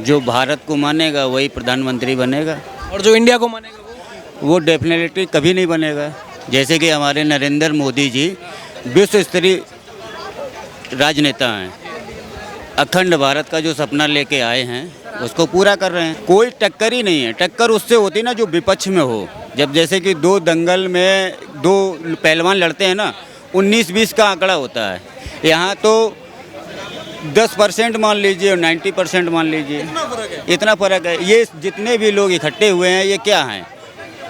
जो भारत को मानेगा वही प्रधानमंत्री बनेगा, और जो इंडिया को मानेगा वो डेफिनेटली कभी नहीं बनेगा। जैसे कि हमारे नरेंद्र मोदी जी विश्व स्तरीय राजनेता हैं, अखंड भारत का जो सपना लेके आए हैं उसको पूरा कर रहे हैं। कोई टक्कर ही नहीं है। टक्कर उससे होती ना जो विपक्ष में हो। जब जैसे कि दो दंगल में दो पहलवान लड़ते हैं ना, 19-20 का आंकड़ा होता है। यहाँ तो 10% मान लीजिए और 90% मान लीजिए, इतना फ़र्क है। ये जितने भी लोग इकट्ठे हुए हैं ये क्या हैं?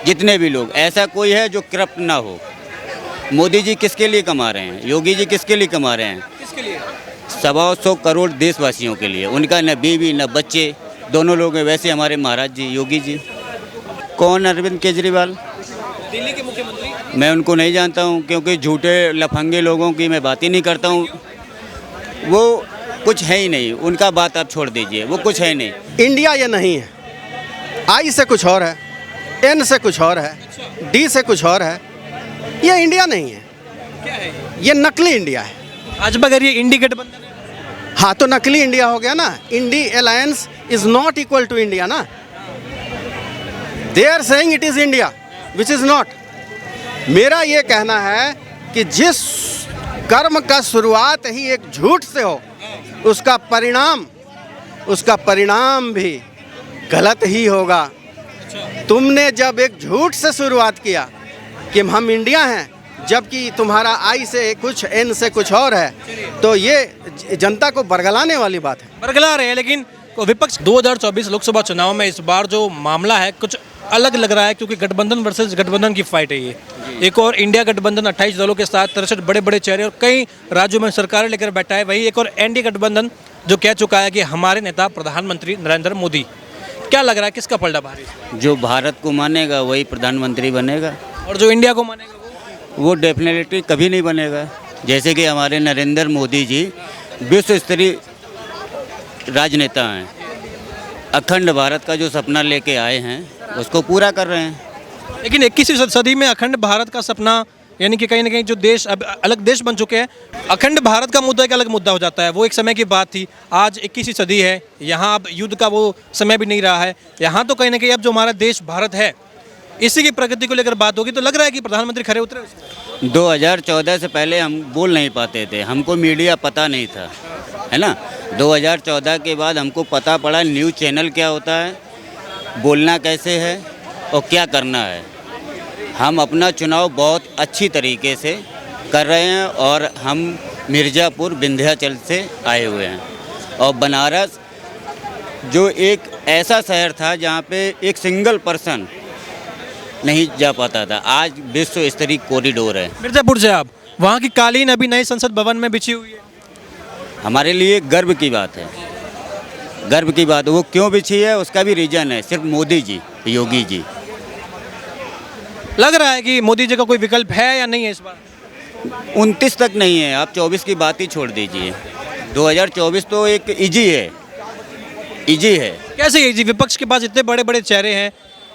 जितने भी लोग, ऐसा कोई है जो करप्ट ना हो। मोदी जी किसके लिए कमा रहे हैं? योगी जी किसके लिए कमा रहे हैं? किसके लिए? 125 करोड़ देशवासियों के लिए। उनका न बीवी न बच्चे, दोनों लोग हैं। वैसे हमारे महाराज जी योगी जी। कौन? अरविंद केजरीवाल। दिल्ली के मुख्यमंत्री। मैं उनको नहीं जानता हूँ, क्योंकि झूठे लफंगे लोगों की मैं बात ही नहीं करता हूँ। वो कुछ है ही नहीं, उनका बात आप छोड़ दीजिए, वो कुछ है नहीं। इंडिया ये नहीं है। आई से कुछ और है, एन से कुछ और है, डी से कुछ और है। ये इंडिया नहीं है, क्या है ये नकली इंडिया है। भाजपा कह रही है इंडी गठबंधन है। हाँ, तो नकली इंडिया हो गया ना। INDI alliance is not equal to India ना। They are saying it is India which is not. मेरा ये कहना है कि जिस कर्म का शुरुआत ही एक झूठ से हो, उसका परिणाम भी गलत ही होगा। तुमने जब एक झूठ से शुरुआत किया कि हम इंडिया हैं, जबकि तुम्हारा आई से कुछ, एन से कुछ और है, तो ये जनता को बरगलाने वाली बात है। बरगला रहे हैं, लेकिन विपक्ष 2024 लोकसभा चुनाव में इस बार जो मामला है कुछ अलग लग रहा है, क्योंकि गठबंधन वर्सेस गठबंधन की फाइट है ये। एक और इंडिया गठबंधन 28 दलों के साथ 63 बड़े बड़े चेहरे और कई राज्यों में सरकारें लेकर बैठा है। वही एक और एनडीए गठबंधन जो कह चुका है कि हमारे नेता प्रधानमंत्री नरेंद्र मोदी। क्या लग रहा है किसका पलड़ा भारी? जो भारत को मानेगा वही प्रधानमंत्री बनेगा, और जो इंडिया को मानेगा वो डेफिनेटली कभी नहीं बनेगा। जैसे कि हमारे नरेंद्र मोदी जी विश्व स्तरीय राजनेता हैं, अखंड भारत का जो सपना लेके आए हैं उसको पूरा कर रहे हैं। लेकिन 21वीं सदी में अखंड भारत का सपना, यानी कि कहीं ना कहीं जो देश अब अलग देश बन चुके हैं, अखंड भारत का मुद्दा एक अलग मुद्दा हो जाता है। वो एक समय की बात थी, आज 21वीं सदी है, यहाँ अब युद्ध का वो समय भी नहीं रहा है। यहाँ तो कहीं ना कहीं अब जो हमारा देश भारत है, इसी की प्रगति को लेकर बात होगी, तो लग रहा है कि प्रधानमंत्री खरे उतरे उसमें। 2014 से पहले हम बोल नहीं पाते थे, हमको मीडिया पता नहीं था, है ना। 2014 के बाद हमको पता पड़ा न्यूज़ चैनल क्या होता है, बोलना कैसे है और क्या करना है। हम अपना चुनाव बहुत अच्छी तरीके से कर रहे हैं और हम मिर्ज़ापुर विंध्याचल से आए हुए हैं। और बनारस जो एक ऐसा शहर था जहाँ पे एक सिंगल पर्सन नहीं जा पाता था, आज विश्व स्तरीय कॉरिडोर है। मिर्जापुर से आप, वहाँ की कालीन अभी नए संसद भवन में बिछी हुई है। हमारे लिए गर्व की बात है, गर्व की बात। वो क्यों बिछी है उसका भी रीज़न है, सिर्फ मोदी जी, योगी जी। लग रहा है कि मोदी जी का कोई विकल्प है या नहीं है इस बार? 29 तक नहीं है, आप 24 की बात ही छोड़ दीजिए। 2024 तो एक इजी है, इजी है। कैसे इजी? विपक्ष के पास इतने बड़े बड़े चेहरे हैं,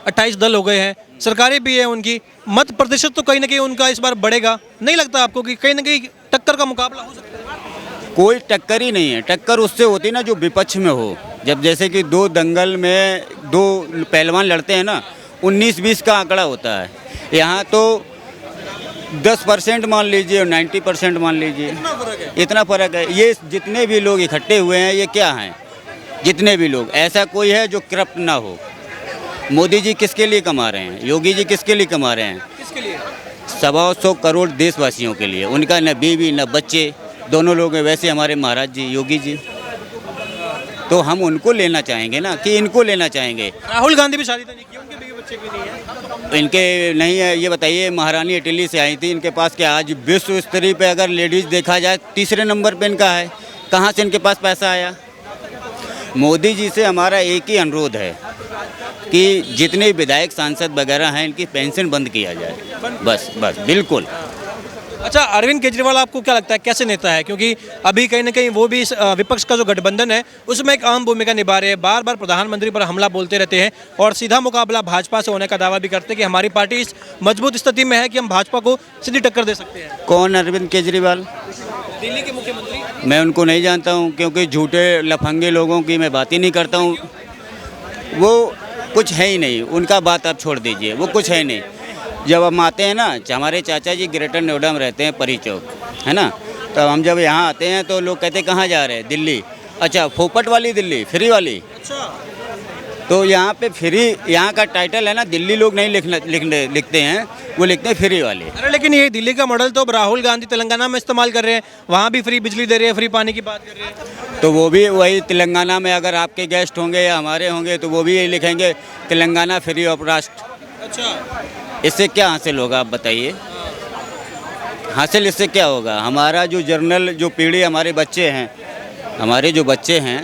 28 दल हो गए हैं, सरकारें भी है उनकी, मत प्रतिशत तो कहीं ना कहीं उनका इस बार बढ़ेगा। नहीं लगता आपको कि कहीं ना कहीं टक्कर का मुकाबला हो सकता है? कोई टक्कर ही नहीं है। टक्कर उससे होती ना जो विपक्ष में हो। जब जैसे कि दो दंगल में दो पहलवान लड़ते हैं ना, 19-20 का आंकड़ा होता है। यहाँ तो 10% मान लीजिए और 90% मान लीजिए, इतना फ़र्क है। ये जितने भी लोग इकट्ठे हुए हैं ये क्या हैं? जितने भी लोग, ऐसा कोई है जो करप्ट ना हो। मोदी जी किसके लिए कमा रहे हैं? योगी जी किसके लिए कमा रहे हैं? किसके लिए? 125 करोड़ देशवासियों के लिए। उनका न बीवी न बच्चे, दोनों लोग हैं। वैसे हमारे महाराज जी योगी जी, तो हम उनको लेना चाहेंगे ना, कि इनको लेना चाहेंगे। राहुल गांधी भी शादी तो नहीं की, उनके बीवी बच्चे भी नहीं है। इनके नहीं है। ये बताइए, महारानी इटली से आई थी, इनके पास क्या आज विश्व स्तरीय पे अगर लेडीज़ देखा जाए तीसरे नंबर पे इनका है। कहाँ से इनके पास पैसा आया? मोदी जी से हमारा एक ही अनुरोध है कि जितने विधायक सांसद वगैरह हैं इनकी पेंशन बंद किया जाए, बस बस, बिल्कुल। अच्छा, अरविंद केजरीवाल आपको क्या लगता है कैसे नेता है? क्योंकि अभी कहीं ना कहीं वो भी विपक्ष का जो गठबंधन है उसमें एक अहम भूमिका निभा रहे हैं, बार बार प्रधानमंत्री पर हमला बोलते रहते हैं और सीधा मुकाबला भाजपा से होने का दावा भी करते हैं कि हमारी पार्टी इस मजबूत स्थिति में है कि हम भाजपा को सीधी टक्कर दे सकते हैं। कौन? अरविंद केजरीवाल। दिल्ली के मुख्यमंत्री? मैं उनको नहीं जानता हूँ, क्योंकि झूठे लफंगे लोगों की मैं बात ही नहीं करता हूँ। वो कुछ है ही नहीं, उनका बात आप छोड़ दीजिए, वो कुछ है नहीं। जब हम आते हैं ना, हमारे चाचा जी ग्रेटर नोएडा में रहते हैं, परी चौक, है ना, तो हम जब यहाँ आते हैं तो लोग कहते हैं कहाँ जा रहे हैं? दिल्ली। अच्छा, फोपट वाली दिल्ली, फ्री वाली। अच्छा, तो यहाँ पे फ्री, यहाँ का टाइटल है ना, दिल्ली लोग नहीं लिखते हैं, वो लिखते हैं फ्री वाले। अरे लेकिन ये दिल्ली का मॉडल तो अब राहुल गांधी तेलंगाना में इस्तेमाल कर रहे हैं, वहाँ भी फ्री बिजली दे रहे हैं, फ्री पानी की बात कर रहे हैं। तो वो भी वही तेलंगाना में अगर आपके गेस्ट होंगे या हमारे होंगे तो वो भी यही लिखेंगे, तेलंगाना फ्री ऑफ राष्ट्र। अच्छा, इससे क्या हासिल होगा आप बताइए? हासिल इससे क्या होगा? हमारा जो जर्नल, जो पीढ़ी, हमारे बच्चे हैं, हमारे जो बच्चे हैं,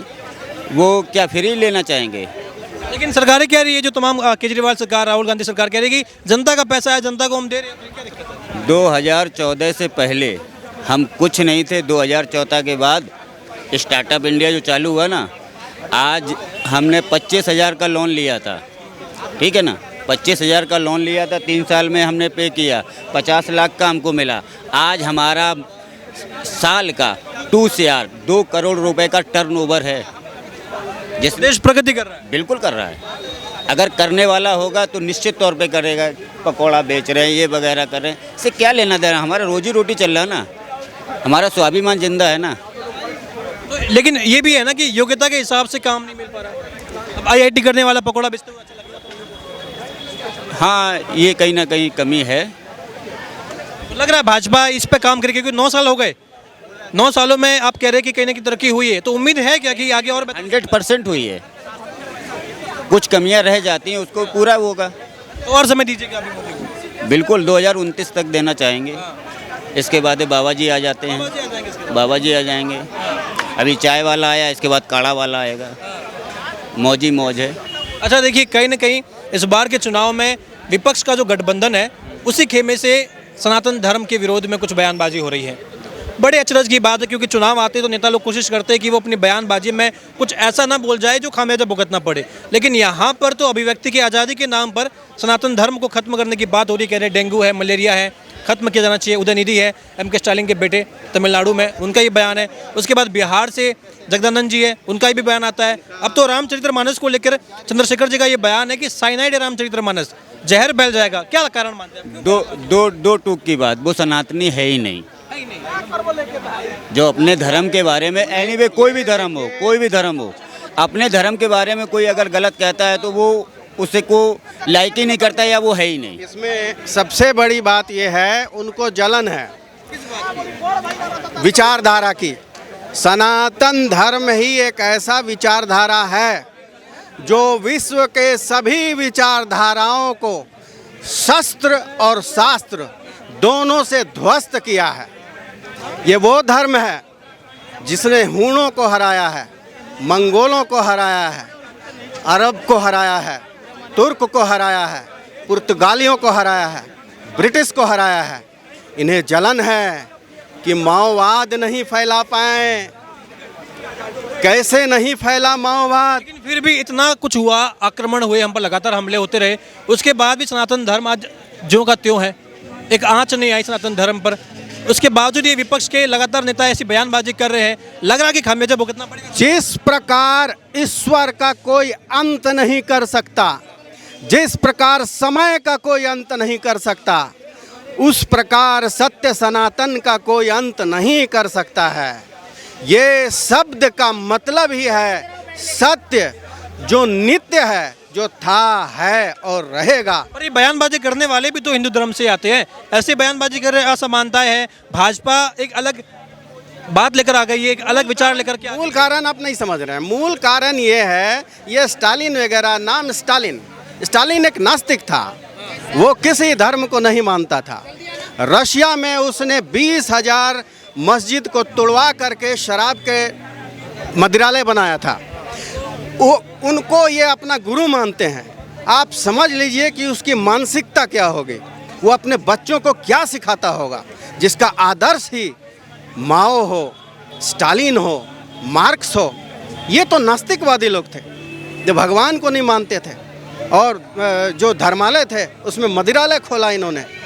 वो क्या फ्री लेना चाहेंगे? लेकिन सरकारें कह रही है, जो तमाम केजरीवाल सरकार, राहुल गांधी सरकार कह रही है कि जनता का पैसा है, जनता को हम दे रहे हैं, तो क्या दिक्कत है? 2014 से पहले हम कुछ नहीं थे। 2014 के बाद स्टार्टअप इंडिया जो चालू हुआ ना, आज हमने 25,000 का लोन लिया था, ठीक है ना, 25,000 का लोन लिया था, 3 साल में हमने पे किया, 50 लाख का हमको मिला। आज हमारा साल का 2 करोड़ रुपए का टर्नओवर है, जिस देश प्रगति कर रहा है। बिल्कुल कर रहा है। अगर करने वाला होगा तो निश्चित तौर पे करेगा। पकौड़ा बेच रहे हैं, ये वगैरह कर रहे हैं, इससे क्या लेना देना? हमारा रोजी रोटी चल रहा है ना, हमारा स्वाभिमान जिंदा है ना। तो लेकिन ये भी है ना कि योग्यता के हिसाब से काम नहीं मिल पा रहा। अब IIT करने वाला पकौड़ा बेचते हुए अच्छा लग रहा है। हाँ, ये कहीं ना कहीं कमी है। तो लग रहा है भाजपा इस पे काम करेगी, क्योंकि 9 साल हो गए, 9 सालों में आप कह रहे हैं कि कहीं ना कहीं तरक्की हुई है, तो उम्मीद है क्या कि आगे और 100% हुई है। कुछ कमियां रह जाती हैं, उसको पूरा होगा। तो और समय दीजिएगा अभी मोदी को? बिल्कुल 2029 तक देना चाहेंगे। इसके बाद बाबा जी आ जाते हैं, बाबा जी आ जाएंगे। अभी चाय वाला आया, इसके बाद काढ़ा वाला आएगा। मौज ही मौज है। अच्छा देखिए, कहीं ना कहीं इस बार के चुनाव में विपक्ष का जो गठबंधन है, उसी खेमे से सनातन धर्म के विरोध में कुछ बयानबाजी हो रही है। बड़े अचरज की बात है, क्योंकि चुनाव आते तो नेता लोग कोशिश करते हैं कि वो अपनी बयानबाजी में कुछ ऐसा ना बोल जाए जो खामियाजा भुगतना पड़े। लेकिन यहाँ पर तो अभिव्यक्ति की आज़ादी के नाम पर सनातन धर्म को खत्म करने की बात हो रही। कह रहे डेंगू है, मलेरिया है, खत्म किया जाना चाहिए। उदयनिधि है, MK स्टालिन के बेटे, तमिलनाडु में, उनका ये बयान है। उसके बाद बिहार से जगदानंद जी है, उनका भी बयान आता है। अब तो रामचरितमानस को लेकर चंद्रशेखर जी का ये बयान है कि साइनाइड है रामचरितमानस, जहर फैल जाएगा। क्या कारण मानते हैं? दो टूक की बात, वो सनातनी है ही नहीं। जो अपने धर्म के बारे में, एनीवे कोई भी धर्म हो, अपने धर्म के बारे में कोई अगर गलत कहता है तो वो उसे को लाइक ही नहीं करता, या वो है ही नहीं। इसमें सबसे बड़ी बात यह है, उनको जलन है विचारधारा की। सनातन धर्म ही एक ऐसा विचारधारा है जो विश्व के सभी विचारधाराओं को शस्त्र और शास्त्र दोनों से ध्वस्त किया है। ये वो धर्म है जिसने हूणों को हराया है, मंगोलों को हराया है, अरब को हराया है, तुर्क को हराया है, पुर्तगालियों को हराया है, ब्रिटिश को हराया है। इन्हें जलन है कि माओवाद नहीं फैला पाए। कैसे नहीं फैला माओवाद? लेकिन फिर भी इतना कुछ हुआ, आक्रमण हुए, हम पर लगातार हमले होते रहे, उसके बाद भी सनातन धर्म आज ज्यों का त्यों है। एक आंच नहीं आई सनातन धर्म पर। उसके बावजूद ये विपक्ष के लगातार नेता ऐसी बयानबाजी कर रहे हैं, लग रहा है कि खामियाजा भुगतना पड़ेगा। जिस प्रकार ईश्वर का कोई अंत नहीं कर सकता, जिस प्रकार समय का कोई अंत नहीं कर सकता, उस प्रकार सत्य सनातन का कोई अंत नहीं कर सकता है। ये शब्द का मतलब ही है सत्य, जो नित्य है, जो था, है और रहेगा। पर ये बयानबाजी करने वाले भी तो हिंदू धर्म से आते हैं, ऐसे बयानबाजी कर रहे, असमानताएं है। भाजपा एक अलग बात लेकर आ गई है, एक अलग विचार लेकर के। मूल कारण आप नहीं समझ रहे हैं। मूल कारण ये है, ये स्टालिन वगैरह, नाम स्टालिन एक नास्तिक था, वो किसी धर्म को नहीं मानता था। रशिया में उसने 20,000 मस्जिद को तोड़वा करके शराब के मदिरालय बनाया था। उनको ये अपना गुरु मानते हैं। आप समझ लीजिए कि उसकी मानसिकता क्या होगी, वो अपने बच्चों को क्या सिखाता होगा, जिसका आदर्श ही माओ हो, स्टालिन हो, मार्क्स हो। ये तो नास्तिकवादी लोग थे जो भगवान को नहीं मानते थे, और जो धर्मालय थे उसमें मदिरालय खोला इन्होंने।